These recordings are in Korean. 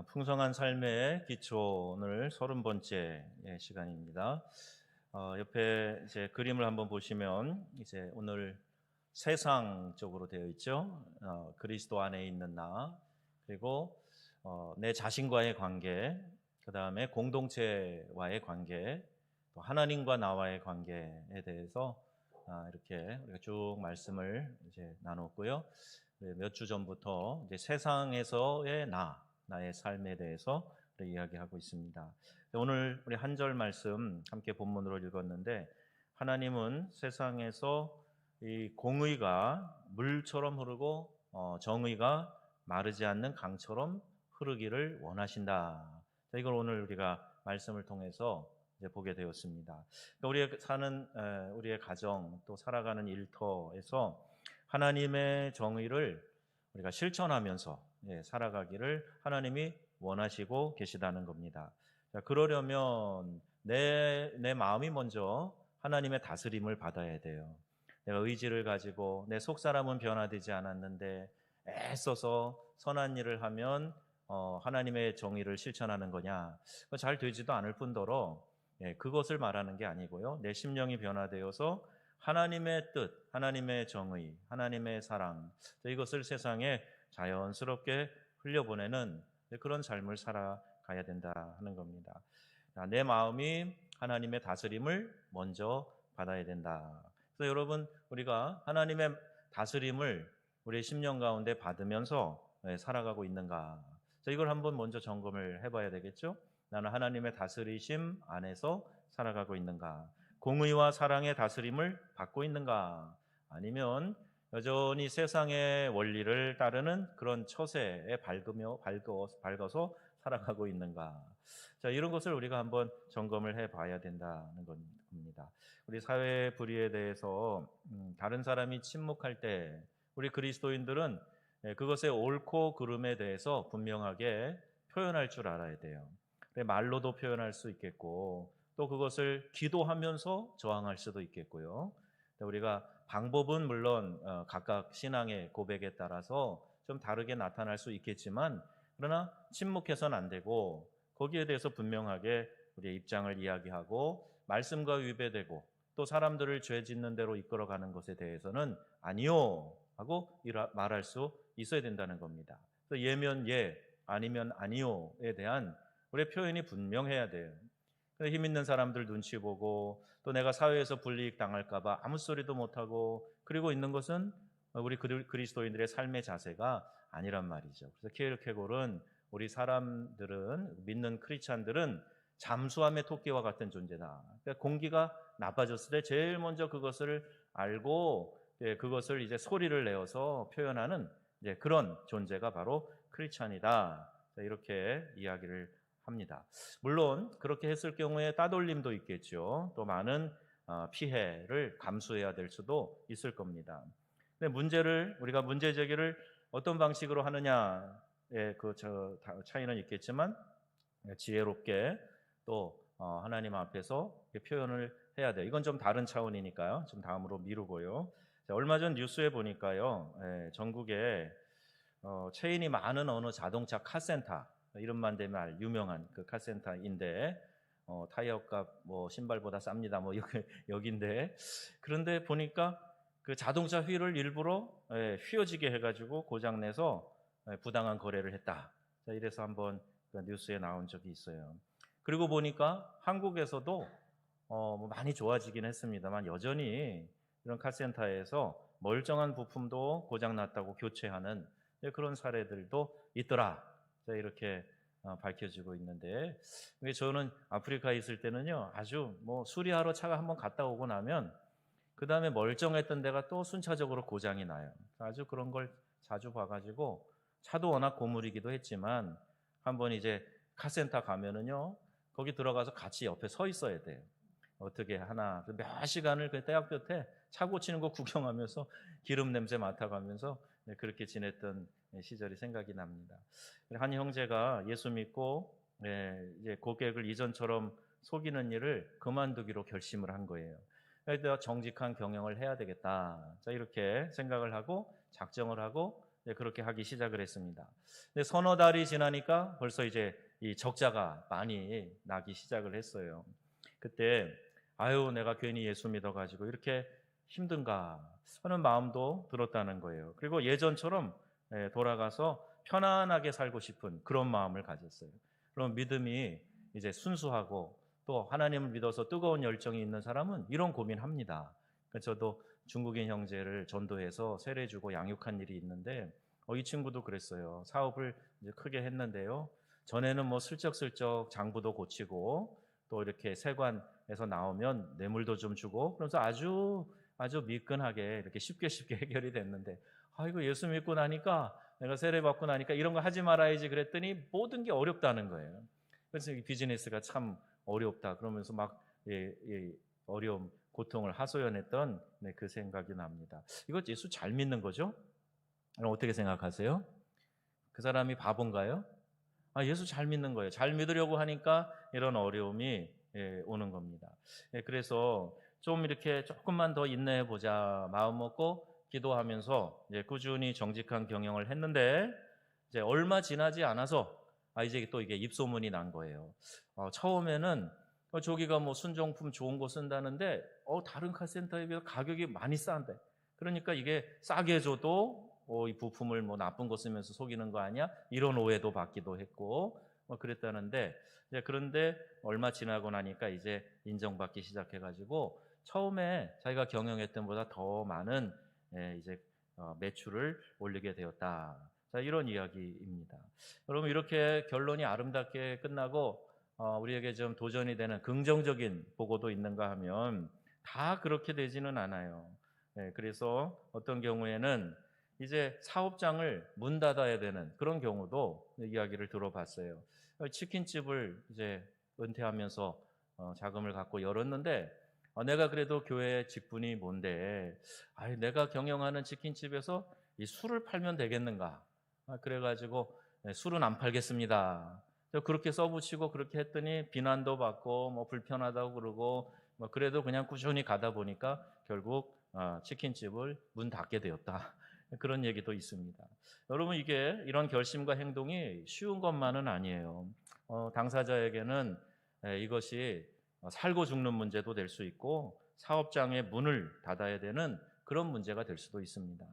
풍성한 삶의 기초 오늘 30번째 시간입니다. 옆에 이제 그림을 한번 보시면 이제 오늘 세상 쪽으로 되어 있죠. 그리스도 안에 있는 나, 그리고 내 자신과의 관계, 그 다음에 공동체와의 관계, 또 하나님과 나와의 관계에 대해서 이렇게 우리가 쭉 말씀을 이제 나눴고요. 몇 주 전부터 이제 세상에서의 나의 삶에 대해서 이야기하고 있습니다. 오늘 우리 한 절 말씀 함께 본문으로 읽었는데, 하나님은 세상에서 이 공의가 물처럼 흐르고 정의가 마르지 않는 강처럼 흐르기를 원하신다. 이걸 오늘 우리가 말씀을 통해서 이제 보게 되었습니다. 우리의 사는 우리의 가정 또 살아가는 일터에서 하나님의 정의를 우리가 실천하면서 살아가기를 하나님이 원하시고 계시다는 겁니다. 자, 그러려면 내 마음이 먼저 하나님의 다스림을 받아야 돼요. 내가 의지를 가지고 내 속사람은 변화되지 않았는데 애써서 선한 일을 하면 하나님의 정의를 실천하는 거냐? 잘 되지도 않을 뿐더러 그것을 말하는 게 아니고요. 내 심령이 변화되어서 하나님의 뜻, 하나님의 정의, 하나님의 사랑, 이것을 세상에 자연스럽게 흘려보내는 그런 삶을 살아가야 된다 하는 겁니다. 내 마음이 하나님의 다스림을 먼저 받아야 된다. 그래서 여러분, 우리가 하나님의 다스림을 우리의 심령 가운데 받으면서 살아가고 있는가? 이걸 한번 먼저 점검을 해봐야 되겠죠? 나는 하나님의 다스리심 안에서 살아가고 있는가? 공의와 사랑의 다스림을 받고 있는가? 아니면 여전히 세상의 원리를 따르는 그런 처세에 밝아서 살아가고 있는가? 자, 이런 것을 우리가 한번 점검을 해봐야 된다는 겁니다. 우리 사회 불의에 대해서 다른 사람이 침묵할 때 우리 그리스도인들은 그것의 옳고 그름에 대해서 분명하게 표현할 줄 알아야 돼요. 말로도 표현할 수 있겠고 또 그것을 기도하면서 저항할 수도 있겠고요. 우리가 방법은 물론 각각 신앙의 고백에 따라서 좀 다르게 나타날 수 있겠지만, 그러나 침묵해서는 안 되고 거기에 대해서 분명하게 우리의 입장을 이야기하고 말씀과 위배되고 또 사람들을 죄 짓는 대로 이끌어가는 것에 대해서는 아니요 하고 말할 수 있어야 된다는 겁니다. 그래서 예면 예, 아니면 아니요에 대한 우리의 표현이 분명해야 돼요. 힘 있는 사람들 눈치 보고 또 내가 사회에서 불이익 당할까 봐 아무 소리도 못하고 그리고 있는 것은 우리 그리스도인들의 삶의 자세가 아니란 말이죠. 그래서 키에르케고르는 우리 사람들은, 믿는 크리스찬들은 잠수함의 토끼와 같은 존재다. 그러니까 공기가 나빠졌을 때 제일 먼저 그것을 알고 그것을 이제 소리를 내어서 표현하는 그런 존재가 바로 크리스찬이다. 이렇게 이야기를 합니다. 물론 그렇게 했을 경우에 따돌림도 있겠죠. 또 많은 피해를 감수해야 될 수도 있을 겁니다. 근데 우리가 문제 제기를 어떤 방식으로 하느냐의 차이는 있겠지만 지혜롭게 또 하나님 앞에서 표현을 해야 돼요. 이건 좀 다른 차원이니까요. 좀 다음으로 미루고요. 자, 얼마 전 뉴스에 보니까요, 전국에 체인이 많은 어느 자동차 카센터, 이름만 대면 유명한 그 카센터인데 타이어값 뭐 신발보다 쌉니다. 뭐 여긴데, 그런데 보니까 그 자동차 휠을 일부러 휘어지게 해가지고 고장내서 부당한 거래를 했다. 자, 이래서 한번 그 뉴스에 나온 적이 있어요. 그리고 보니까 한국에서도 뭐 많이 좋아지긴 했습니다만 여전히 이런 카센터에서 멀쩡한 부품도 고장났다고 교체하는 그런 사례들도 있더라. 자, 이렇게 밝혀지고 있는데, 저는 아프리카에 있을 때는요, 아주 뭐 수리하러 차가 한번 갔다 오고 나면 그 다음에 멀쩡했던 데가 또 순차적으로 고장이 나요. 아주 그런 걸 자주 봐가지고 차도 워낙 고물이기도 했지만 한번 이제 카센터 가면은요, 거기 들어가서 같이 옆에 서 있어야 돼요. 어떻게 하나 몇 시간을 그 떼약볕에 차 고치는 거 구경하면서 기름 냄새 맡아가면서 그렇게 지냈던 시절이 생각이 납니다. 한 형제가 예수 믿고 이제 고객을 이전처럼 속이는 일을 그만두기로 결심을 한 거예요. 그래서 정직한 경영을 해야 되겠다. 자, 이렇게 생각을 하고 작정을 하고 그렇게 하기 시작을 했습니다. 근데 서너 달이 지나니까 벌써 이제 이 적자가 많이 나기 시작을 했어요. 그때 아유 내가 괜히 예수 믿어가지고 이렇게 힘든가 하는 마음도 들었다는 거예요. 그리고 예전처럼 돌아가서 편안하게 살고 싶은 그런 마음을 가졌어요. 그럼 믿음이 이제 순수하고 또 하나님을 믿어서 뜨거운 열정이 있는 사람은 이런 고민합니다. 그래서 저도 중국인 형제를 전도해서 세례주고 양육한 일이 있는데 이 친구도 그랬어요. 사업을 이제 크게 했는데요. 전에는 뭐 슬쩍슬쩍 장부도 고치고 또 이렇게 세관에서 나오면 뇌물도 좀 주고 그러면서 아주 미끈하게 이렇게 쉽게 해결이 됐는데 이거 예수 믿고 나니까 내가 세례 받고 나니까 이런 거 하지 말아야지 그랬더니 모든 게 어렵다는 거예요. 그래서 이 비즈니스가 참 어렵다 그러면서 막 어려움, 고통을 하소연했던 그 생각이 납니다. 이거 예수 잘 믿는 거죠? 그럼 어떻게 생각하세요? 그 사람이 바본가요? 예수 잘 믿는 거예요. 잘 믿으려고 하니까 이런 어려움이 오는 겁니다. 그래서 좀 이렇게 조금만 더 인내해 보자 마음 먹고 기도하면서 꾸준히 정직한 경영을 했는데 이제 얼마 지나지 않아서 이제 또 이게 입소문이 난 거예요. 처음에는 저기가 뭐 순정품 좋은 거 쓴다는데 다른 카센터에 비해서 가격이 많이 싼데 그러니까 이게 싸게 줘도 이 부품을 뭐 나쁜 거 쓰면서 속이는 거 아니야? 이런 오해도 받기도 했고 그랬다는데 그런데 얼마 지나고 나니까 이제 인정받기 시작해가지고 처음에 자기가 경영했던 보다 더 많은 이제 매출을 올리게 되었다. 자, 이런 이야기입니다. 여러분 이렇게 결론이 아름답게 끝나고 우리에게 좀 도전이 되는 긍정적인 보고도 있는가 하면 다 그렇게 되지는 않아요. 그래서 어떤 경우에는 이제 사업장을 문 닫아야 되는 그런 경우도 이야기를 들어봤어요. 치킨집을 이제 은퇴하면서 자금을 갖고 열었는데 내가 그래도 교회 직분이 뭔데 내가 경영하는 치킨집에서 이 술을 팔면 되겠는가 그래가지고 술은 안 팔겠습니다. 그렇게 써붙이고 그렇게 했더니 비난도 받고 뭐 불편하다고 그러고 뭐 그래도 그냥 꾸준히 가다 보니까 결국 치킨집을 문 닫게 되었다. 그런 얘기도 있습니다. 여러분 이게 이런 결심과 행동이 쉬운 것만은 아니에요. 당사자에게는 이것이 살고 죽는 문제도 될 수 있고 사업장의 문을 닫아야 되는 그런 문제가 될 수도 있습니다.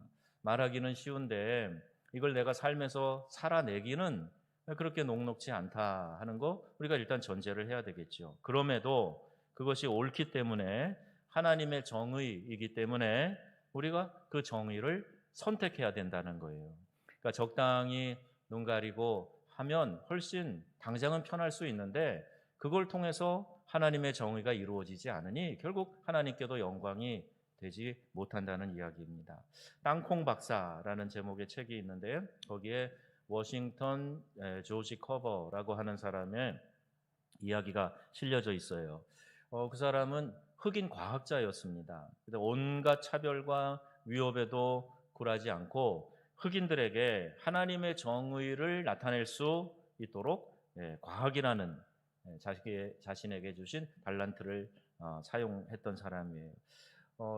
말하기는 쉬운데 이걸 내가 삶에서 살아내기는 그렇게 녹록지 않다 하는 거 우리가 일단 전제를 해야 되겠죠. 그럼에도 그것이 옳기 때문에 하나님의 정의이기 때문에 우리가 그 정의를 선택해야 된다는 거예요. 그러니까 적당히 눈 가리고 하면 훨씬 당장은 편할 수 있는데 그걸 통해서 하나님의 정의가 이루어지지 않으니 결국 하나님께도 영광이 되지 못한다는 이야기입니다. 땅콩 박사라는 제목의 책이 있는데 거기에 워싱턴 조지 커버라고 하는 사람의 이야기가 실려져 있어요. 그 사람은 흑인 과학자였습니다. 온갖 차별과 위협에도 굴하지 않고 흑인들에게 하나님의 정의를 나타낼 수 있도록 과학이라는 자신에게 주신 달란트를 사용했던 사람이에요.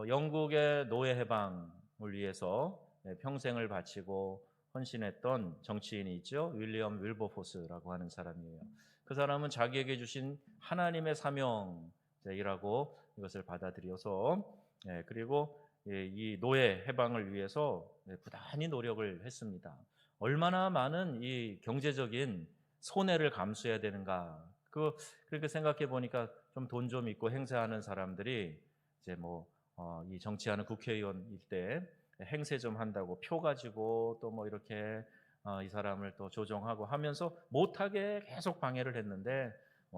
영국의 노예 해방을 위해서 평생을 바치고 헌신했던 정치인이 있죠. 윌리엄 윌버포스라고 하는 사람이에요. 그 사람은 자기에게 주신 하나님의 사명이라고 이것을 받아들여서 그리고 이 노예 해방을 위해서 부단히 노력을 했습니다. 얼마나 많은 이 경제적인 손해를 감수해야 되는가. 그렇게 생각해 보니까 좀 돈 좀 있고 행세하는 사람들이 이제 이 정치하는 국회의원일 때 행세 좀 한다고 표 가지고 또 뭐 이렇게 이 사람을 또 조종하고 하면서 못하게 계속 방해를 했는데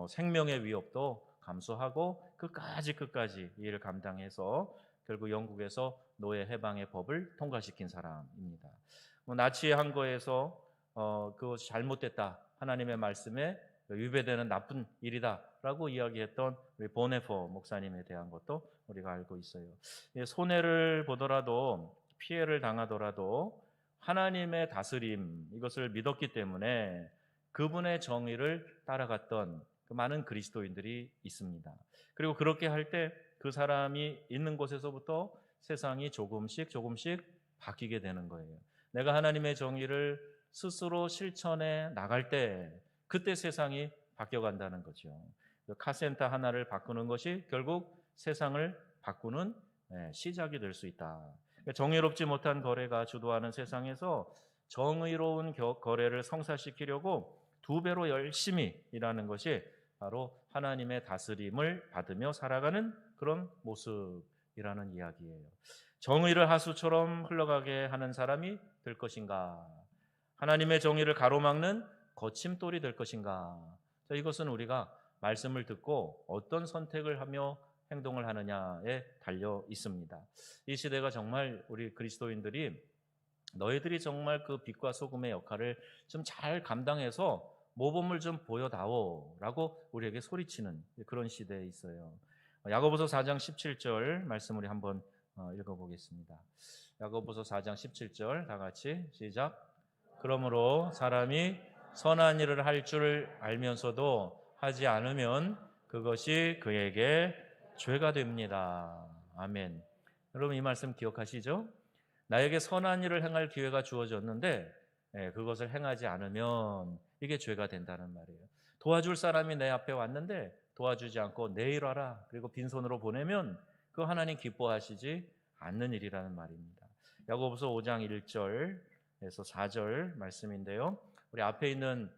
생명의 위협도 감수하고 끝까지 이 일을 감당해서 결국 영국에서 노예 해방의 법을 통과시킨 사람입니다. 나치의 항거에서 그것이 잘못됐다. 하나님의 말씀에 위배되는 나쁜 일이다라고 이야기했던 우리 보네포 목사님에 대한 것도 우리가 알고 있어요. 손해를 보더라도 피해를 당하더라도 하나님의 다스림 이것을 믿었기 때문에 그분의 정의를 따라갔던 그 많은 그리스도인들이 있습니다. 그리고 그렇게 할 때 그 사람이 있는 곳에서부터 세상이 조금씩 바뀌게 되는 거예요. 내가 하나님의 정의를 스스로 실천해 나갈 때 그때 세상이 바뀌어간다는 거죠. 카센터 하나를 바꾸는 것이 결국 세상을 바꾸는 시작이 될 수 있다. 정의롭지 못한 거래가 주도하는 세상에서 정의로운 거래를 성사시키려고 두 배로 열심히 일하는 것이 바로 하나님의 다스림을 받으며 살아가는 그런 모습이라는 이야기예요. 정의를 하수처럼 흘러가게 하는 사람이 될 것인가? 하나님의 정의를 가로막는 거침돌이 될 것인가? 자, 이것은 우리가 말씀을 듣고 어떤 선택을 하며 행동을 하느냐에 달려 있습니다. 이 시대가 정말 우리 그리스도인들이 너희들이 정말 그 빛과 소금의 역할을 좀 잘 감당해서 모범을 좀 보여다오 라고 우리에게 소리치는 그런 시대에 있어요. 야고보서 4장 17절 말씀 우리 한번 읽어보겠습니다. 야고보서 4장 17절 다 같이 시작. 그러므로 사람이 선한 일을 할 줄 알면서도 하지 않으면 그것이 그에게 죄가 됩니다. 아멘. 여러분 이 말씀 기억하시죠? 나에게 선한 일을 행할 기회가 주어졌는데 그것을 행하지 않으면 이게 죄가 된다는 말이에요. 도와줄 사람이 내 앞에 왔는데 도와주지 않고 내일 와라 그리고 빈손으로 보내면 그 하나님 기뻐하시지 않는 일이라는 말입니다. 야고보서 5장 1절에서 4절 말씀인데요. 우리 앞에 있는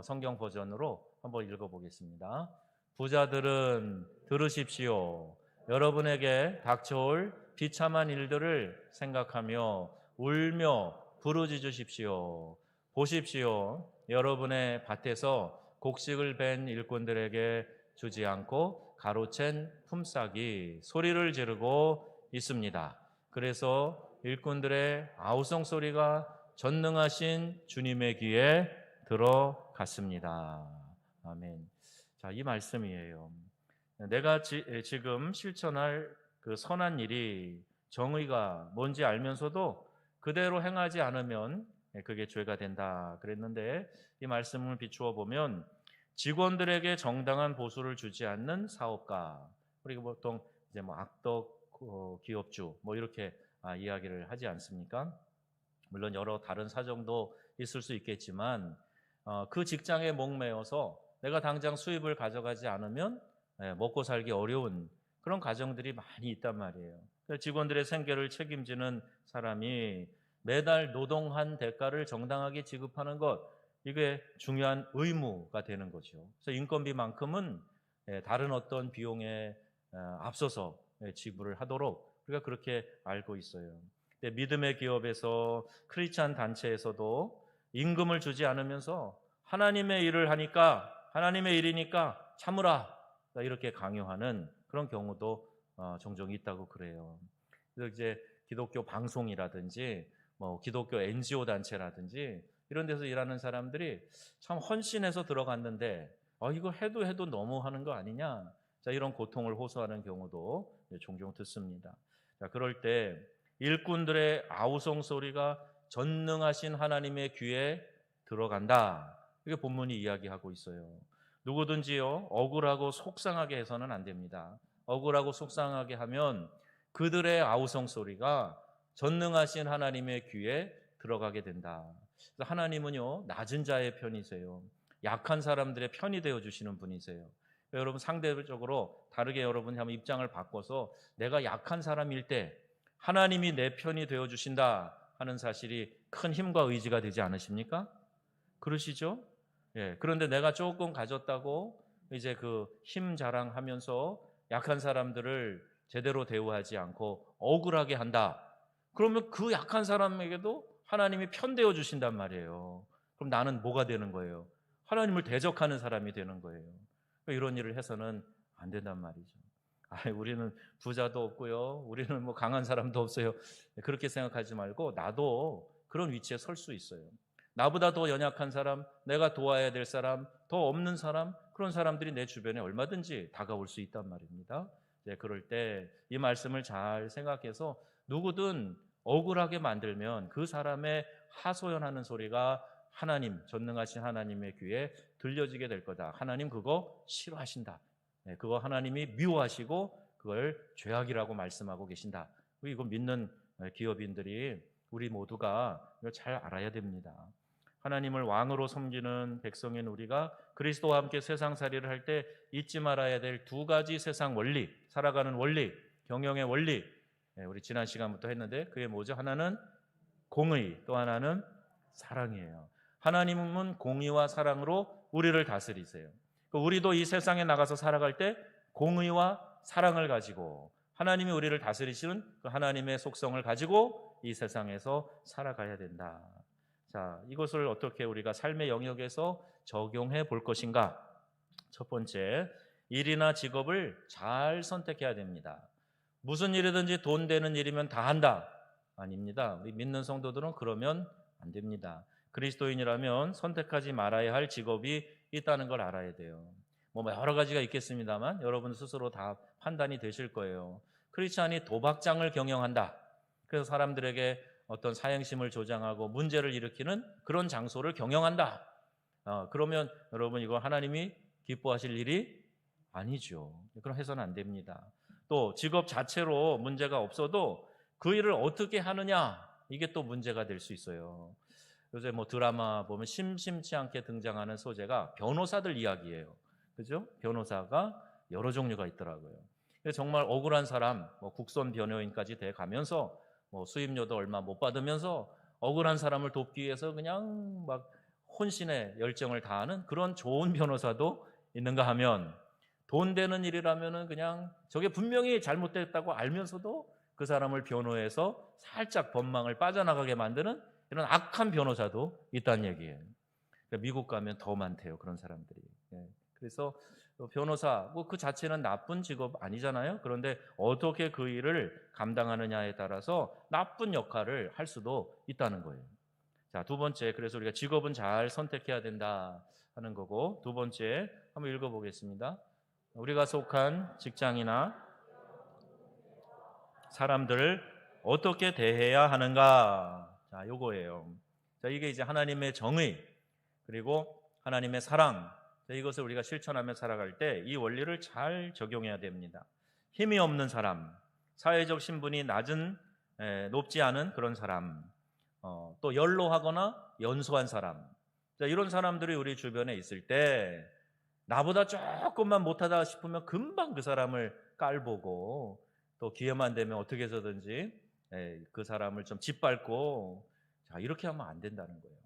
성경 버전으로 한번 읽어보겠습니다. 부자들은 들으십시오. 여러분에게 닥쳐올 비참한 일들을 생각하며 울며 부르짖으십시오. 보십시오. 여러분의 밭에서 곡식을 벤 일꾼들에게 주지 않고 가로챈 품삯이 소리를 지르고 있습니다. 그래서 일꾼들의 아우성 소리가 전능하신 주님의 귀에 들어갔습니다. 아멘. 자, 이 말씀이에요. 내가 지금 실천할 그 선한 일이 정의가 뭔지 알면서도 그대로 행하지 않으면 그게 죄가 된다 그랬는데 이 말씀을 비추어 보면 직원들에게 정당한 보수를 주지 않는 사업가, 그리고 보통 이제 뭐 악덕 기업주 뭐 이렇게 이야기를 하지 않습니까? 물론 여러 다른 사정도 있을 수 있겠지만 그 직장에 목매어서 내가 당장 수입을 가져가지 않으면 먹고 살기 어려운 그런 가정들이 많이 있단 말이에요. 직원들의 생계를 책임지는 사람이 매달 노동한 대가를 정당하게 지급하는 것, 이게 중요한 의무가 되는 거죠. 그래서 인건비만큼은 다른 어떤 비용에 앞서서 지불을 하도록 우리가 그렇게 알고 있어요. 믿음의 기업에서 크리스찬 단체에서도 임금을 주지 않으면서 하나님의 일을 하니까 하나님의 일이니까 참으라 이렇게 강요하는 그런 경우도 종종 있다고 그래요. 그래서 이제 기독교 방송이라든지 뭐 기독교 NGO 단체라든지 이런 데서 일하는 사람들이 참 헌신해서 들어갔는데 이거 해도 너무 하는 거 아니냐? 자, 이런 고통을 호소하는 경우도 종종 듣습니다. 자, 그럴 때 일꾼들의 아우성 소리가 전능하신 하나님의 귀에 들어간다. 이게 본문이 이야기하고 있어요. 누구든지요 억울하고 속상하게 해서는 안 됩니다. 억울하고 속상하게 하면 그들의 아우성 소리가 전능하신 하나님의 귀에 들어가게 된다. 하나님은요 낮은 자의 편이세요. 약한 사람들의 편이 되어 주시는 분이세요. 여러분 상대적으로 다르게 여러분이 한번 입장을 바꿔서 내가 약한 사람일 때 하나님이 내 편이 되어 주신다 하는 사실이 큰 힘과 의지가 되지 않으십니까? 그러시죠? 예. 그런데 내가 조금 가졌다고 이제 그 힘 자랑하면서 약한 사람들을 제대로 대우하지 않고 억울하게 한다. 그러면 그 약한 사람에게도 하나님이 편되어 주신단 말이에요. 그럼 나는 뭐가 되는 거예요? 하나님을 대적하는 사람이 되는 거예요. 이런 일을 해서는 안 된단 말이죠. 우리는 부자도 없고요. 우리는 뭐 강한 사람도 없어요. 그렇게 생각하지 말고 나도 그런 위치에 설 수 있어요. 나보다 더 연약한 사람, 내가 도와야 될 사람, 더 없는 사람, 그런 사람들이 내 주변에 얼마든지 다가올 수 있단 말입니다. 그럴 때 이 말씀을 잘 생각해서 누구든 억울하게 만들면 그 사람의 하소연하는 소리가 하나님, 전능하신 하나님의 귀에 들려지게 될 거다. 하나님 그거 싫어하신다. 그거 하나님이 미워하시고 그걸 죄악이라고 말씀하고 계신다. 이거 믿는 기업인들이 우리 모두가 이걸 잘 알아야 됩니다. 하나님을 왕으로 섬기는 백성인 우리가 그리스도와 함께 세상살이를 할 때 잊지 말아야 될 두 가지 세상 원리, 살아가는 원리, 경영의 원리, 우리 지난 시간부터 했는데 그게 뭐죠? 하나는 공의, 또 하나는 사랑이에요. 하나님은 공의와 사랑으로 우리를 다스리세요. 우리도 이 세상에 나가서 살아갈 때 공의와 사랑을 가지고 하나님이 우리를 다스리시는 그 하나님의 속성을 가지고 이 세상에서 살아가야 된다. 자, 이것을 어떻게 우리가 삶의 영역에서 적용해 볼 것인가? 첫 번째, 일이나 직업을 잘 선택해야 됩니다. 무슨 일이든지 돈 되는 일이면 다 한다. 아닙니다. 우리 믿는 성도들은 그러면 안 됩니다. 그리스도인이라면 선택하지 말아야 할 직업이 있다는 걸 알아야 돼요. 뭐 여러 가지가 있겠습니다만 여러분 스스로 다 판단이 되실 거예요. 크리스찬이 도박장을 경영한다. 그래서 사람들에게 어떤 사행심을 조장하고 문제를 일으키는 그런 장소를 경영한다. 그러면 여러분 이거 하나님이 기뻐하실 일이 아니죠. 그럼 해서는 안 됩니다. 또 직업 자체로 문제가 없어도 그 일을 어떻게 하느냐, 이게 또 문제가 될 수 있어요. 요새 뭐 드라마 보면 심심치 않게 등장하는 소재가 변호사들 이야기예요. 그죠? 변호사가 여러 종류가 있더라고요. 정말 억울한 사람, 뭐 국선 변호인까지 돼 가면서 뭐 수임료도 얼마 못 받으면서 억울한 사람을 돕기 위해서 그냥 막 혼신의 열정을 다하는 그런 좋은 변호사도 있는가 하면, 돈 되는 일이라면은 그냥 저게 분명히 잘못됐다고 알면서도 그 사람을 변호해서 살짝 법망을 빠져나가게 만드는 이런 악한 변호사도 있다는 얘기예요. 그러니까 미국 가면 더 많대요, 그런 사람들이. 그래서 변호사 뭐 그 자체는 나쁜 직업 아니잖아요. 그런데 어떻게 그 일을 감당하느냐에 따라서 나쁜 역할을 할 수도 있다는 거예요. 자, 두 번째, 그래서 우리가 직업은 잘 선택해야 된다 하는 거고, 두 번째 한번 읽어보겠습니다. 우리가 속한 직장이나 사람들을 어떻게 대해야 하는가? 자, 요거예요. 자, 이게 이제 하나님의 정의 그리고 하나님의 사랑, 이것을 우리가 실천하며 살아갈 때 이 원리를 잘 적용해야 됩니다. 힘이 없는 사람, 사회적 신분이 낮은 높지 않은 그런 사람, 또 연로하거나 연소한 사람, 자, 이런 사람들이 우리 주변에 있을 때 나보다 조금만 못하다 싶으면 금방 그 사람을 깔보고, 또 기회만 되면 어떻게 해서든지 그 사람을 좀 짓밟고, 자, 이렇게 하면 안 된다는 거예요.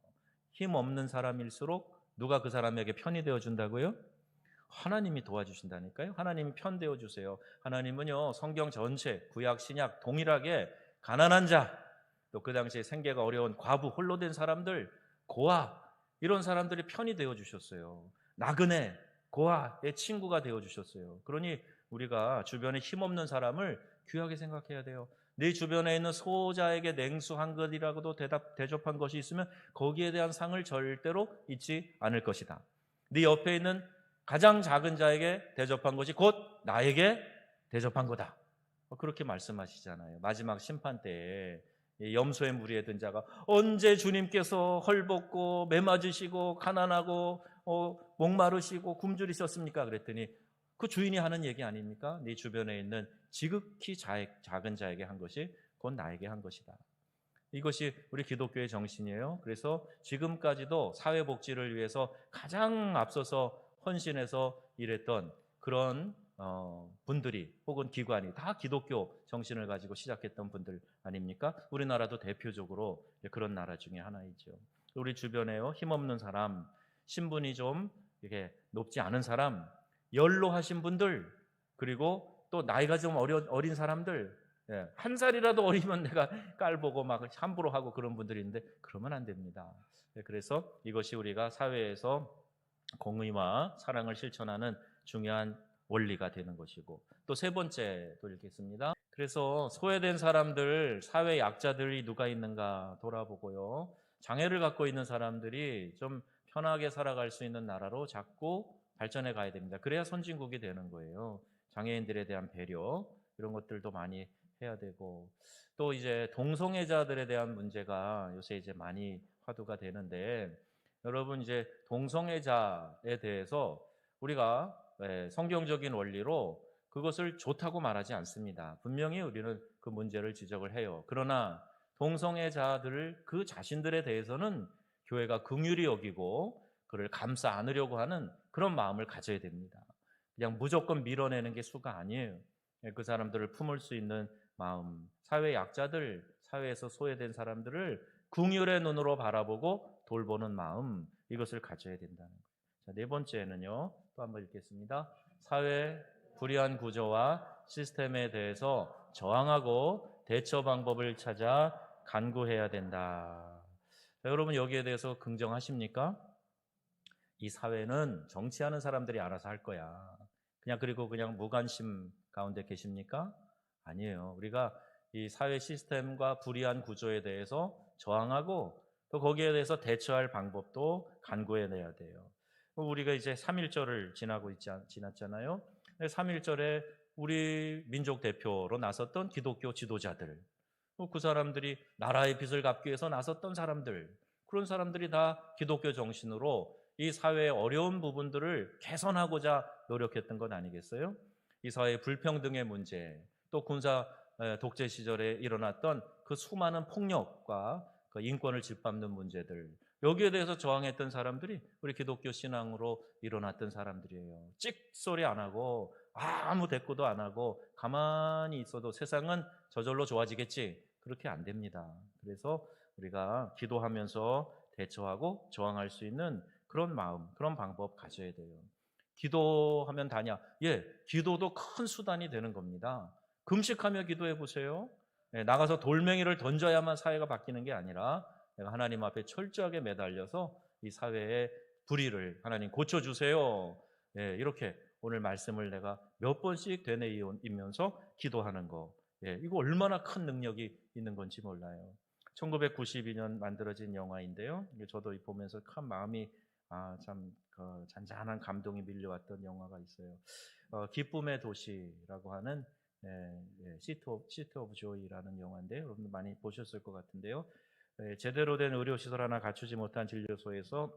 힘 없는 사람일수록 누가 그 사람에게 편이 되어준다고요? 하나님이 도와주신다니까요. 하나님이 편 되어주세요. 하나님은요, 성경 전체 구약 신약 동일하게 가난한 자, 또 그 당시에 생계가 어려운 과부, 홀로 된 사람들, 고아, 이런 사람들이 편이 되어주셨어요. 나그네, 고아의 친구가 되어주셨어요. 그러니 우리가 주변에 힘없는 사람을 귀하게 생각해야 돼요. 네 주변에 있는 소자에게 냉수한 것이라고도 대접한 것이 있으면 거기에 대한 상을 절대로 잊지 않을 것이다. 네 옆에 있는 가장 작은 자에게 대접한 것이 곧 나에게 대접한 거다. 그렇게 말씀하시잖아요. 마지막 심판 때에 염소의 무리에 든 자가 언제 주님께서 헐벗고 매맞으시고 가난하고 목마르시고 굶주리셨습니까? 그랬더니 그 주인이 하는 얘기 아닙니까? 네 주변에 있는 지극히 작은 자에게 한 것이 곧 나에게 한 것이다. 이것이 우리 기독교의 정신이에요. 그래서 지금까지도 사회복지를 위해서 가장 앞서서 헌신해서 일했던 그런 분들이 혹은 기관이 다 기독교 정신을 가지고 시작했던 분들 아닙니까? 우리나라도 대표적으로 그런 나라 중에 하나이죠. 우리 주변에요, 힘없는 사람, 신분이 좀 이렇게 높지 않은 사람, 연로하신 분들, 그리고 또 나이가 좀 어린 사람들, 한 살이라도 어리면 내가 깔보고 막 함부로 하고 그런 분들이 있는데 그러면 안 됩니다. 그래서 이것이 우리가 사회에서 공의와 사랑을 실천하는 중요한 원리가 되는 것이고, 또 세 번째 또 읽겠습니다. 그래서 소외된 사람들, 사회 약자들이 누가 있는가 돌아보고요, 장애를 갖고 있는 사람들이 좀 편하게 살아갈 수 있는 나라로 자꾸 발전해 가야 됩니다. 그래야 선진국이 되는 거예요. 장애인들에 대한 배려, 이런 것들도 많이 해야 되고, 또 이제 동성애자들에 대한 문제가 요새 이제 많이 화두가 되는데, 여러분 이제 동성애자에 대해서 우리가 성경적인 원리로 그것을 좋다고 말하지 않습니다. 분명히 우리는 그 문제를 지적을 해요. 그러나 동성애자들 그 자신들에 대해서는 교회가 긍휼히 여기고 그를 감싸 안으려고 하는 그런 마음을 가져야 됩니다. 그냥 무조건 밀어내는 게 수가 아니에요. 그 사람들을 품을 수 있는 마음, 사회 약자들, 사회에서 소외된 사람들을 긍휼의 눈으로 바라보고 돌보는 마음, 이것을 가져야 된다는 거예요. 자, 네 번째는요. 또 한번 읽겠습니다. 사회 불이한 구조와 시스템에 대해서 저항하고 대처 방법을 찾아 간구해야 된다. 자, 여러분 여기에 대해서 긍정하십니까? 이 사회는 정치하는 사람들이 알아서 할 거야. 그리고 그냥 무관심 가운데 계십니까? 아니에요. 우리가 이 사회 시스템과 불이한 구조에 대해서 저항하고 또 거기에 대해서 대처할 방법도 간구해내야 돼요. 우리가 이제 3.1절을 지났잖아요. 3.1절에 우리 민족 대표로 나섰던 기독교 지도자들, 그 사람들이 나라의 빚을 갚기 위해서 나섰던 사람들, 그런 사람들이 다 기독교 정신으로 이 사회의 어려운 부분들을 개선하고자 노력했던 것 아니겠어요? 이 사회의 불평등의 문제, 또 군사 독재 시절에 일어났던 그 수많은 폭력과 그 인권을 짓밟는 문제들, 여기에 대해서 저항했던 사람들이 우리 기독교 신앙으로 일어났던 사람들이에요. 찍소리 안 하고 아무 대꾸도 안 하고 가만히 있어도 세상은 저절로 좋아지겠지, 그렇게 안 됩니다. 그래서 우리가 기도하면서 대처하고 저항할 수 있는 그런 마음, 그런 방법 가져야 돼요. 기도하면 다냐? 예, 기도도 큰 수단이 되는 겁니다. 금식하며 기도해 보세요. 나가서 돌멩이를 던져야만 사회가 바뀌는 게 아니라 내가 하나님 앞에 철저하게 매달려서 이 사회의 불의를 하나님 고쳐주세요. 이렇게 오늘 말씀을 내가 몇 번씩 되뇌이면서 기도하는 거, 이거 얼마나 큰 능력이 있는 건지 몰라요. 1992년 만들어진 영화인데요. 저도 보면서 큰 마음이 참 잔잔한 감동이 밀려왔던 영화가 있어요. 기쁨의 도시라고 하는 시티 오브 조이라는 영화인데요. 여러분들 많이 보셨을 것 같은데요. 제대로 된 의료시설 하나 갖추지 못한 진료소에서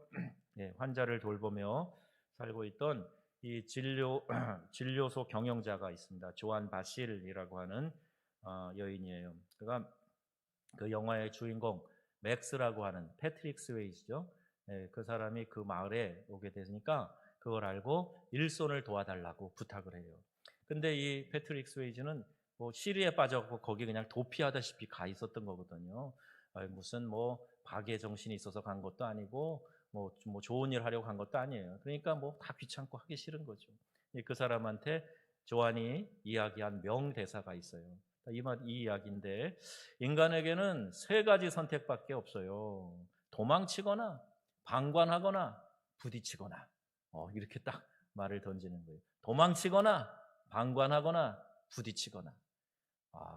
환자를 돌보며 살고 있던 이 진료소 경영자가 있습니다. 조안 바실이라고 하는 여인이에요. 그가 그 영화의 주인공 맥스라고 하는 패트릭 스웨이지죠. 그 사람이 그 마을에 오게 되니까 그걸 알고 일손을 도와달라고 부탁을 해요. 근데 이 패트릭 스웨이지는 뭐 시리에 빠져갖고 거기 그냥 도피하다시피 가 있었던 거거든요. 무슨 뭐 박의 정신이 있어서 간 것도 아니고 뭐 좋은 일 하려고 간 것도 아니에요. 그러니까 뭐 다 귀찮고 하기 싫은 거죠. 그 사람한테 조안이 이야기한 명대사가 있어요. 이 이야기인데, 인간에게는 세 가지 선택밖에 없어요. 도망치거나 방관하거나 부딪히거나. 이렇게 딱 말을 던지는 거예요. 도망치거나 방관하거나 부딪히거나.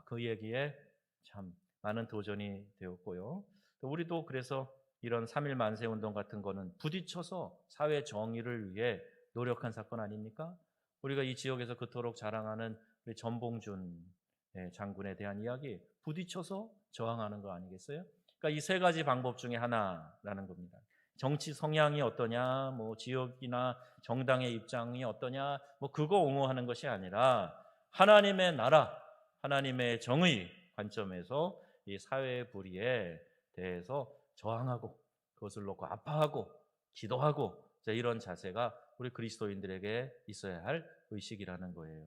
그 얘기에 참 많은 도전이 되었고요. 또 우리도 그래서 이런 3.1 만세 운동 같은 거는 부딪혀서 사회 정의를 위해 노력한 사건 아닙니까? 우리가 이 지역에서 그토록 자랑하는 우리 전봉준 장군에 대한 이야기, 부딪혀서 저항하는 거 아니겠어요? 그러니까 이 세 가지 방법 중에 하나라는 겁니다. 정치 성향이 어떠냐, 뭐 지역이나 정당의 입장이 어떠냐, 뭐 그거 옹호하는 것이 아니라 하나님의 나라, 하나님의 정의 관점에서 이 사회의 불의에 대해서 저항하고 그것을 놓고 아파하고 기도하고, 이런 자세가 우리 그리스도인들에게 있어야 할 의식이라는 거예요.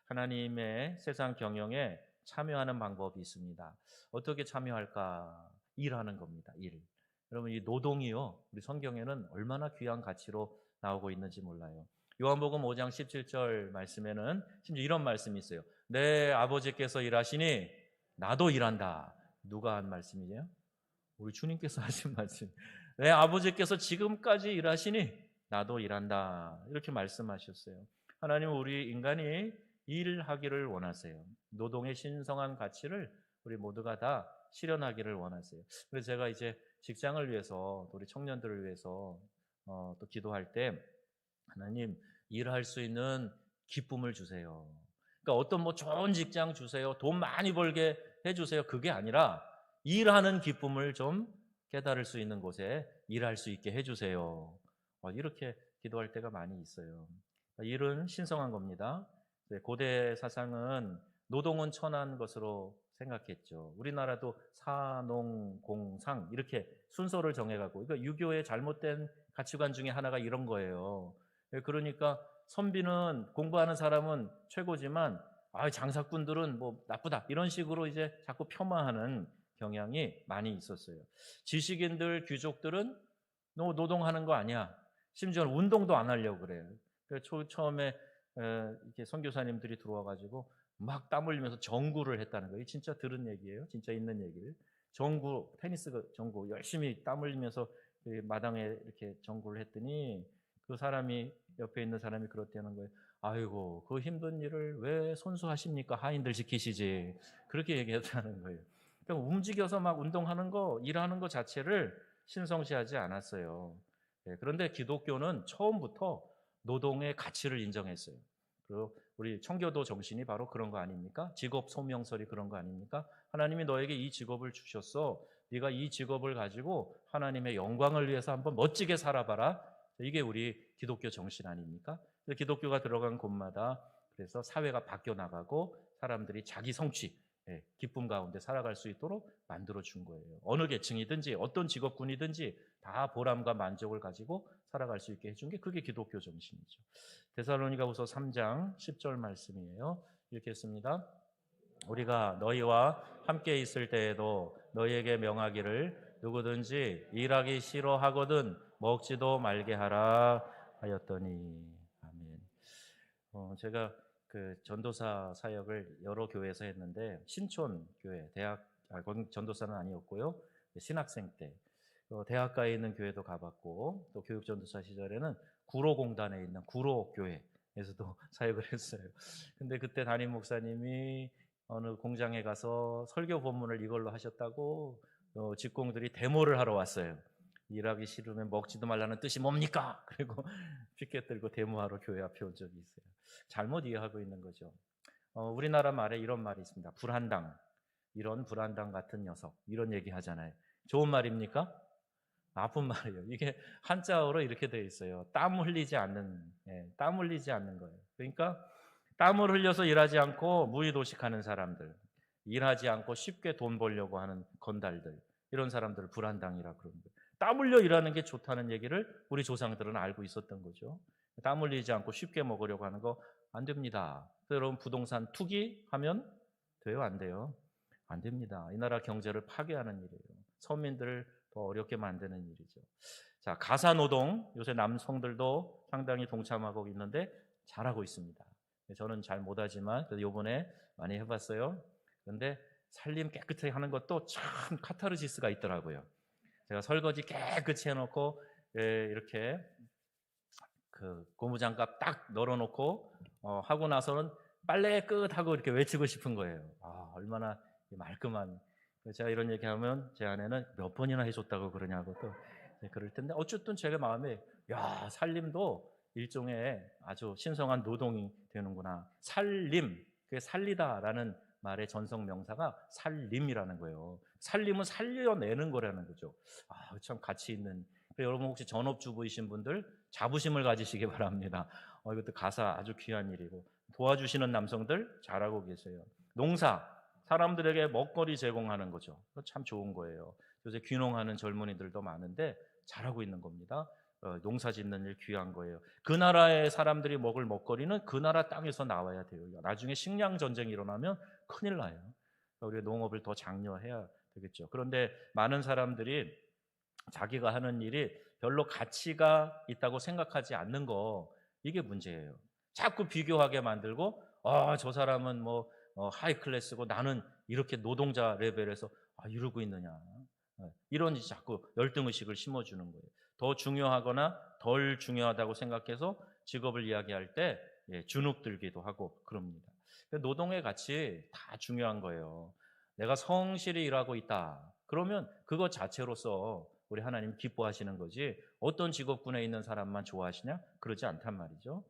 하나님의 세상 경영에 참여하는 방법이 있습니다. 어떻게 참여할까? 일하는 겁니다. 일. 여러분, 이 노동이요, 우리 성경에는 얼마나 귀한 가치로 나오고 있는지 몰라요. 요한복음 5장 17절 말씀에는 심지어 이런 말씀이 있어요. 내 아버지께서 일하시니 나도 일한다. 누가 한 말씀이에요? 우리 주님께서 하신 말씀. 내 아버지께서 지금까지 일하시니 나도 일한다. 이렇게 말씀하셨어요. 하나님은 우리 인간이 일하기를 원하세요. 노동의 신성한 가치를 우리 모두가 다 실현하기를 원하세요. 그래서 제가 이제 직장을 위해서, 우리 청년들을 위해서 또 기도할 때, 하나님 일할 수 있는 기쁨을 주세요. 그러니까 어떤 뭐 좋은 직장 주세요, 돈 많이 벌게 해주세요, 그게 아니라 일하는 기쁨을 좀 깨달을 수 있는 곳에 일할 수 있게 해주세요. 이렇게 기도할 때가 많이 있어요. 일은 신성한 겁니다. 고대 사상은 노동은 천한 것으로 생각했죠. 우리나라도 사농공상 이렇게 순서를 정해가고, 그러니까 유교의 잘못된 가치관 중에 하나가 이런 거예요. 그러니까 선비는, 공부하는 사람은 최고지만 장사꾼들은 뭐 나쁘다, 이런 식으로 이제 자꾸 폄하하는 경향이 많이 있었어요. 지식인들, 귀족들은 너 노동하는 거 아니야. 심지어는 운동도 안 하려고 그래요. 처음에 이렇게 선교사님들이 들어와가지고 막 땀 흘리면서 정구를 했다는 거예요. 진짜 들은 얘기예요. 진짜 있는 얘기를. 정구, 테니스 정구 열심히 땀 흘리면서 그 마당에 이렇게 정구를 했더니 그 사람이, 옆에 있는 사람이 그렇다는 거예요. 아이고, 그 힘든 일을 왜 손수하십니까? 하인들 지키시지. 그렇게 얘기했다는 거예요. 그러니까 움직여서 막 운동하는 거, 일하는 거 자체를 신성시하지 않았어요. 그런데 기독교는 처음부터 노동의 가치를 인정했어요. 그리고 우리 청교도 정신이 바로 그런 거 아닙니까? 직업 소명설이 그런 거 아닙니까? 하나님이 너에게 이 직업을 주셨어. 네가 이 직업을 가지고 하나님의 영광을 위해서 한번 멋지게 살아봐라. 이게 우리 기독교 정신 아닙니까? 기독교가 들어간 곳마다 그래서 사회가 바뀌어 나가고 사람들이 자기 성취, 기쁨 가운데 살아갈 수 있도록 만들어 준 거예요. 어느 계층이든지 어떤 직업군이든지 다 보람과 만족을 가지고 살아갈 수 있게 해준 게 그게 기독교 정신이죠. 데살로니가후서 3장 10절 말씀이에요. 읽겠습니다. 우리가 너희와 함께 있을 때에도 너희에게 명하기를 누구든지 일하기 싫어하거든 먹지도 말게 하라 하였더니. 아멘. 제가 그 전도사 사역을 여러 교회에서 했는데 신촌 교회, 거기 전도사는 아니었고요. 신학생 때 대학가에 있는 교회도 가봤고, 또 교육전도사 시절에는 구로공단에 있는 구로교회에서도 사역을 했어요. 근데 그때 담임 목사님이 어느 공장에 가서 설교 본문을 이걸로 하셨다고 직공들이 데모를 하러 왔어요. 일하기 싫으면 먹지도 말라는 뜻이 뭡니까? 그리고 피켓 들고 데모하러 교회 앞에 온 적이 있어요. 잘못 이해하고 있는 거죠. 우리나라 말에 이런 말이 있습니다. 불한당, 이런 불한당 같은 녀석, 이런 얘기 하잖아요. 좋은 말입니까? 나쁜 말이에요. 이게 한자어로 이렇게 되어 있어요. 땀 흘리지 않는, 땀 흘리지 않는 거예요. 그러니까 땀을 흘려서 일하지 않고 무의도식하는 사람들, 일하지 않고 쉽게 돈 벌려고 하는 건달들, 이런 사람들을 불한당이라 그러는 거예요. 땀 흘려 일하는 게 좋다는 얘기를 우리 조상들은 알고 있었던 거죠. 땀 흘리지 않고 쉽게 먹으려고 하는 거 안 됩니다. 여러분, 부동산 투기하면 돼요, 안 돼요? 안 됩니다. 이 나라 경제를 파괴하는 일이에요. 서민들을 더 어렵게 만드는 일이죠. 자, 가사 노동, 요새 남성들도 상당히 동참하고 있는데 잘하고 있습니다. 저는 잘 못하지만 그래도 이번에 많이 해봤어요. 그런데 살림 깨끗하게 하는 것도 참 카타르시스가 있더라고요. 제가 설거지 깨끗이 해놓고 이렇게 그 고무장갑 딱 널어놓고 하고 나서는 빨래 끝하고 이렇게 외치고 싶은 거예요. 얼마나 말끔한. 제가 이런 얘기하면 제 아내는 몇 번이나 해줬다고 그러냐고 또 그럴 텐데, 어쨌든 제가 마음에, 야, 살림도 일종의 아주 신성한 노동이 되는구나. 살림, 그게 살리다라는 말의 전성 명사가 살림이라는 거예요. 살림은 살려내는 거라는 거죠. 참 가치 있는. 여러분 혹시 전업주부이신 분들 자부심을 가지시기 바랍니다. 이것도 가사 아주 귀한 일이고, 도와주시는 남성들 잘하고 계세요. 농사, 사람들에게 먹거리 제공하는 거죠. 참 좋은 거예요. 요새 귀농하는 젊은이들도 많은데 잘하고 있는 겁니다. 농사 짓는 일 귀한 거예요. 그 나라의 사람들이 먹을 먹거리는 그 나라 땅에서 나와야 돼요. 나중에 식량 전쟁이 일어나면 큰일 나요. 우리가 농업을 더 장려해야 되겠죠. 그런데 많은 사람들이 자기가 하는 일이 별로 가치가 있다고 생각하지 않는 거, 이게 문제예요. 자꾸 비교하게 만들고, 저 사람은 뭐 하이 클래스고 나는 이렇게 노동자 레벨에서 이러고 있느냐, 이런 자꾸 열등의식을 심어주는 거예요. 더 중요하거나 덜 중요하다고 생각해서 직업을 이야기할 때 주눅 들기도 하고 그럽니다. 노동의 가치 다 중요한 거예요. 내가 성실히 일하고 있다, 그러면 그것 자체로서 우리 하나님 기뻐하시는 거지, 어떤 직업군에 있는 사람만 좋아하시냐? 그러지 않단 말이죠.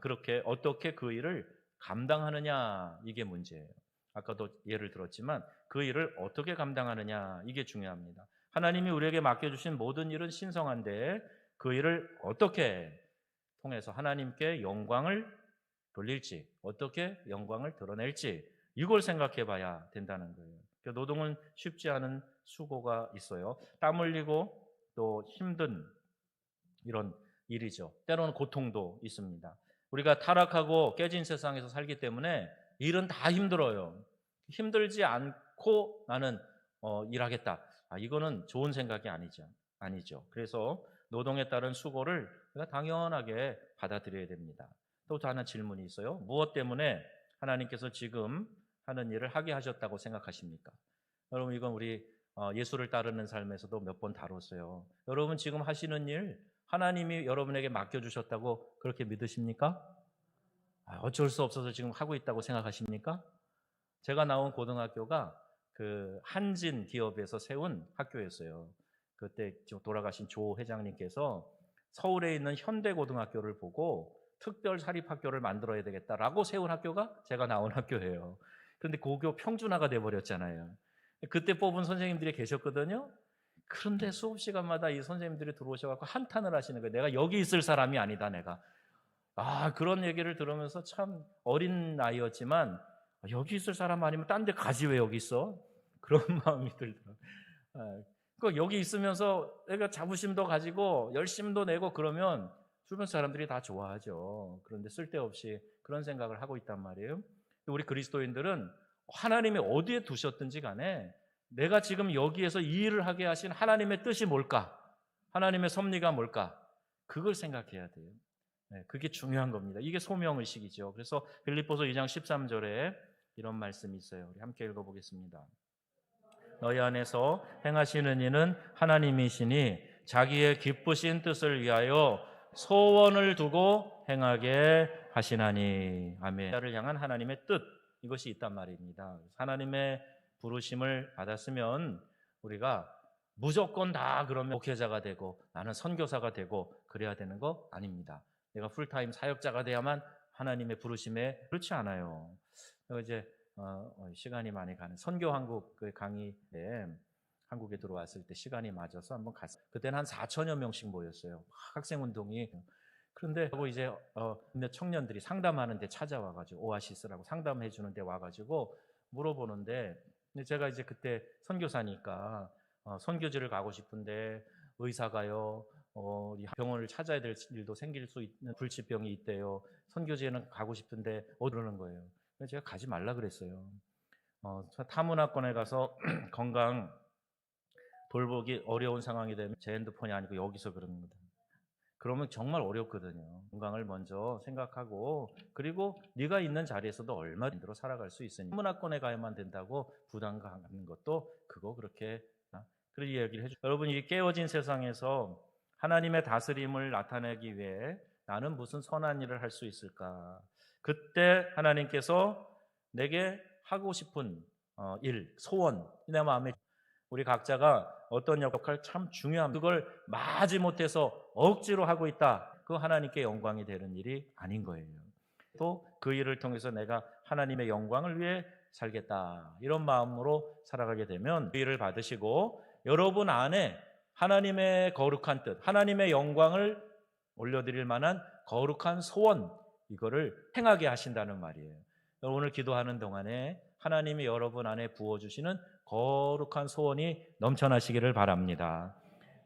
그렇게 어떻게 그 일을 감당하느냐, 이게 문제예요. 아까도 예를 들었지만 그 일을 어떻게 감당하느냐, 이게 중요합니다. 하나님이 우리에게 맡겨주신 모든 일은 신성한데 그 일을 어떻게 통해서 하나님께 영광을 돌릴지, 어떻게 영광을 드러낼지, 이걸 생각해 봐야 된다는 거예요. 노동은 쉽지 않은 수고가 있어요. 땀 흘리고 또 힘든 이런 일이죠. 때로는 고통도 있습니다. 우리가 타락하고 깨진 세상에서 살기 때문에 일은 다 힘들어요. 힘들지 않고 나는 일하겠다. 이거는 좋은 생각이 아니죠. 그래서 노동에 따른 수고를 우리가 당연하게 받아들여야 됩니다. 또 하나 질문이 있어요. 무엇 때문에 하나님께서 지금 하는 일을 하게 하셨다고 생각하십니까? 여러분, 이건 우리 예수를 따르는 삶에서도 몇 번 다뤘어요. 여러분 지금 하시는 일 하나님이 여러분에게 맡겨주셨다고 그렇게 믿으십니까? 어쩔 수 없어서 지금 하고 있다고 생각하십니까? 제가 나온 고등학교가 그 한진 기업에서 세운 학교였어요. 그때 돌아가신 조 회장님께서 서울에 있는 현대고등학교를 보고 특별 사립학교를 만들어야 되겠다라고 세운 학교가 제가 나온 학교예요. 그런데 고교 평준화가 돼버렸잖아요. 그때 뽑은 선생님들이 계셨거든요. 그런데 수업 시간마다 이 선생님들이 들어오셔서 한탄을 하시는 거예요. 내가 여기 있을 사람이 아니다, 내가. 그런 얘기를 들으면서 참 어린 나이였지만 여기 있을 사람 아니면 딴 데 가지 왜 여기 있어? 그런 마음이 들더라고요. 여기 있으면서 내가 자부심도 가지고 열심도 내고 그러면 주변 사람들이 다 좋아하죠. 그런데 쓸데없이 그런 생각을 하고 있단 말이에요. 우리 그리스도인들은 하나님이 어디에 두셨든지 간에 내가 지금 여기에서 이 일을 하게 하신 하나님의 뜻이 뭘까? 하나님의 섭리가 뭘까? 그걸 생각해야 돼요. 그게 중요한 겁니다. 이게 소명의식이죠. 그래서 빌립보서 2장 13절에 이런 말씀이 있어요. 우리 함께 읽어보겠습니다. 너희 안에서 행하시는 이는 하나님이시니 자기의 기쁘신 뜻을 위하여 소원을 두고 행하게 하시나니. 아멘. 나를 향한 하나님의 뜻, 이것이 있단 말입니다. 하나님의 부르심을 받았으면 우리가 무조건 다 그러면 목회자가 되고 나는 선교사가 되고 그래야 되는 거 아닙니다. 내가 풀타임 사역자가 돼야만 하나님의 부르심에, 그렇지 않아요. 이제 시간이 많이 가는 선교한국 그 강의에 한국에 들어왔을 때 시간이 맞아서 한번 갔어요. 그때는 한 4천여 명씩 모였어요. 학생운동이. 그런데 하고 이제 몇 청년들이 상담하는 데 찾아와가지고 오아시스라고 상담해 주는 데 와가지고 물어보는데, 제가 이제 그때 선교사니까 선교지를 가고 싶은데 의사가요 병원을 찾아야 될 일도 생길 수 있는 불치병이 있대요. 선교지에는 가고 싶은데 그러는 거예요. 그래서 제가 가지 말라 그랬어요. 타문화권에 가서 건강 돌보기 어려운 상황이 되면 제 핸드폰이 아니고 여기서 그러는 거다. 그러면 정말 어렵거든요. 건강을 먼저 생각하고, 그리고 네가 있는 자리에서도 얼마든지 살아갈 수 있으니 타문화권에 가야만 된다고 부담 갖는 것도 그거 그렇게 그런 이야기를 해줘. 여러분, 이 깨어진 세상에서 하나님의 다스림을 나타내기 위해 나는 무슨 선한 일을 할 수 있을까? 그때 하나님께서 내게 하고 싶은 일, 소원, 내 마음에 우리 각자가 어떤 역할 참 중요합니다. 그걸 마지 못해서 억지로 하고 있다. 그 하나님께 영광이 되는 일이 아닌 거예요. 또 그 일을 통해서 내가 하나님의 영광을 위해 살겠다. 이런 마음으로 살아가게 되면 그 일을 받으시고 여러분 안에 하나님의 거룩한 뜻, 하나님의 영광을 올려드릴 만한 거룩한 소원, 이거를 행하게 하신다는 말이에요. 오늘 기도하는 동안에 하나님이 여러분 안에 부어주시는 거룩한 소원이 넘쳐나시기를 바랍니다.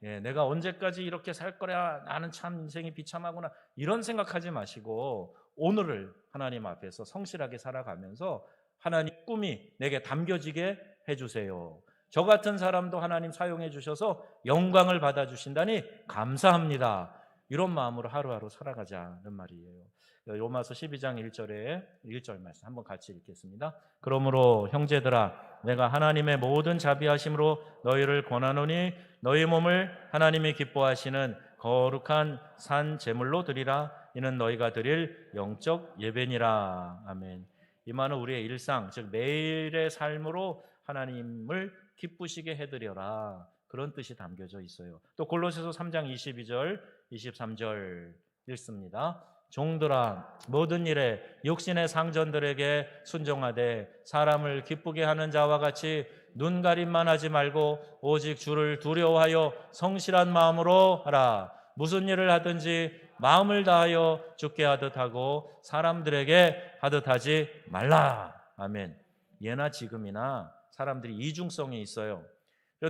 내가 언제까지 이렇게 살 거야, 나는 참 인생이 비참하구나, 이런 생각하지 마시고 오늘을 하나님 앞에서 성실하게 살아가면서 하나님 꿈이 내게 담겨지게 해주세요. 저 같은 사람도 하나님 사용해 주셔서 영광을 받아주신다니 감사합니다. 이런 마음으로 하루하루 살아가자는 말이에요. 로마서 12장 1절에 1절 말씀 한번 같이 읽겠습니다. 그러므로 형제들아, 내가 하나님의 모든 자비하심으로 너희를 권하노니 너희 몸을 하나님이 기뻐하시는 거룩한 산 제물로 드리라. 이는 너희가 드릴 영적 예배니라. 아멘. 이 말은 우리의 일상, 즉 매일의 삶으로 하나님을 기쁘시게 해드려라, 그런 뜻이 담겨져 있어요. 또 골로새서 3장 22절 23절 읽습니다. 종들아, 모든 일에 육신의 상전들에게 순종하되 사람을 기쁘게 하는 자와 같이 눈가림만 하지 말고 오직 주를 두려워하여 성실한 마음으로 하라. 무슨 일을 하든지 마음을 다하여 주께 하듯 하고 사람들에게 하듯 하지 말라. 아멘. 예나 지금이나 사람들이 이중성이 있어요.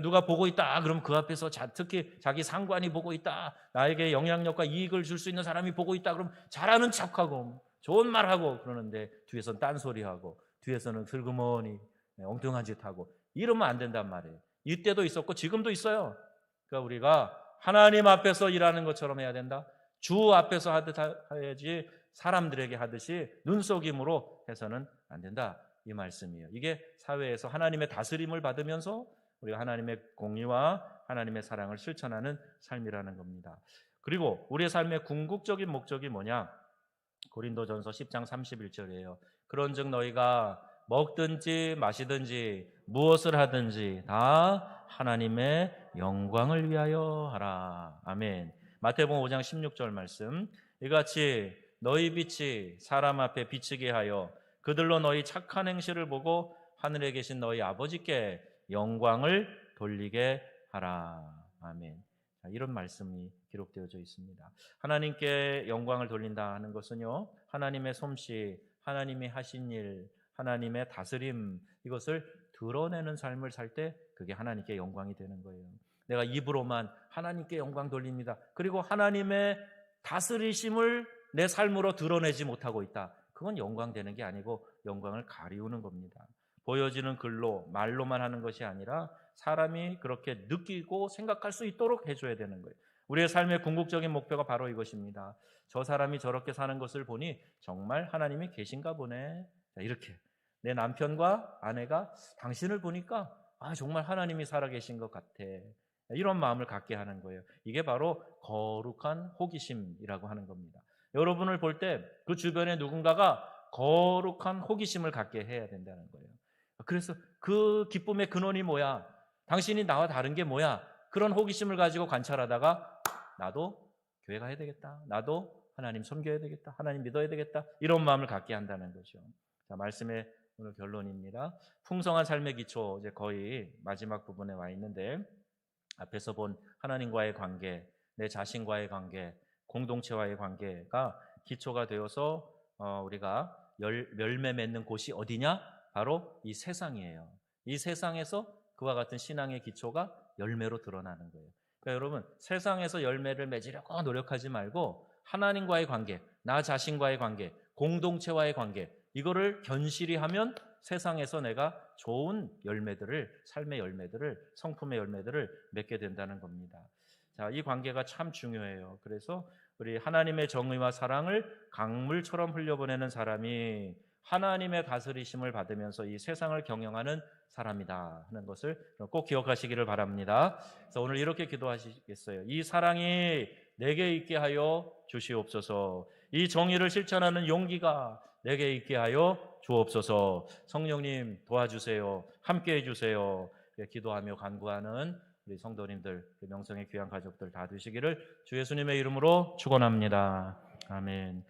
누가 보고 있다 그러면 그 앞에서 특히 자기 상관이 보고 있다, 나에게 영향력과 이익을 줄 수 있는 사람이 보고 있다 그러면 잘하는 척하고 좋은 말하고 그러는데 뒤에서는 딴소리하고 뒤에서는 슬그머니 엉뚱한 짓하고 이러면 안 된단 말이에요. 이때도 있었고 지금도 있어요. 그러니까 우리가 하나님 앞에서 일하는 것처럼 해야 된다. 주 앞에서 하듯 해야지 사람들에게 하듯이 눈속임으로 해서는 안 된다, 이 말씀이에요. 이게 사회에서 하나님의 다스림을 받으면서 우리가 하나님의 공의와 하나님의 사랑을 실천하는 삶이라는 겁니다. 그리고 우리의 삶의 궁극적인 목적이 뭐냐? 고린도전서 10장 31절이에요. 그런즉 너희가 먹든지 마시든지 무엇을 하든지 다 하나님의 영광을 위하여 하라. 아멘. 마태복음 5장 16절 말씀. 이같이 너희 빛이 사람 앞에 비치게 하여 그들로 너희 착한 행실을 보고 하늘에 계신 너희 아버지께 영광을 돌리게 하라. 아멘. 이런 말씀이 기록되어져 있습니다. 하나님께 영광을 돌린다 하는 것은요, 하나님의 솜씨, 하나님이 하신 일, 하나님의 다스림, 이것을 드러내는 삶을 살 때 그게 하나님께 영광이 되는 거예요. 내가 입으로만 하나님께 영광 돌립니다, 그리고 하나님의 다스리심을 내 삶으로 드러내지 못하고 있다, 그건 영광 되는 게 아니고 영광을 가리우는 겁니다. 보여지는 글로 말로만 하는 것이 아니라 사람이 그렇게 느끼고 생각할 수 있도록 해줘야 되는 거예요. 우리의 삶의 궁극적인 목표가 바로 이것입니다. 저 사람이 저렇게 사는 것을 보니 정말 하나님이 계신가 보네. 이렇게 내 남편과 아내가 당신을 보니까 정말 하나님이 살아계신 것 같아, 이런 마음을 갖게 하는 거예요. 이게 바로 거룩한 호기심이라고 하는 겁니다. 여러분을 볼 때 그 주변에 누군가가 거룩한 호기심을 갖게 해야 된다는 거예요. 그래서 그 기쁨의 근원이 뭐야? 당신이 나와 다른 게 뭐야? 그런 호기심을 가지고 관찰하다가 나도 교회 가야 되겠다, 나도 하나님 섬겨야 되겠다, 하나님 믿어야 되겠다, 이런 마음을 갖게 한다는 거죠. 자, 말씀의 오늘 결론입니다. 풍성한 삶의 기초, 이제 거의 마지막 부분에 와 있는데, 앞에서 본 하나님과의 관계, 내 자신과의 관계, 공동체와의 관계가 기초가 되어서 우리가 열매 맺는 곳이 어디냐? 바로 이 세상이에요. 이 세상에서 그와 같은 신앙의 기초가 열매로 드러나는 거예요. 그러니까 여러분, 세상에서 열매를 맺으려고 노력하지 말고 하나님과의 관계, 나 자신과의 관계, 공동체와의 관계, 이거를 견실히 하면 세상에서 내가 좋은 열매들을, 삶의 열매들을, 성품의 열매들을 맺게 된다는 겁니다. 자, 이 관계가 참 중요해요. 그래서 우리 하나님의 정의와 사랑을 강물처럼 흘려보내는 사람이 하나님의 다스리심을 받으면서 이 세상을 경영하는 사람이다 하는 것을 꼭 기억하시기를 바랍니다. 그래서 오늘 이렇게 기도하시겠어요? 이 사랑이 내게 있게 하여 주시옵소서. 이 정의를 실천하는 용기가 내게 있게 하여 주옵소서. 성령님 도와주세요. 함께해 주세요. 기도하며 간구하는 우리 성도님들, 명성의 귀한 가족들 다 되시기를 주 예수님의 이름으로 축원합니다. 아멘.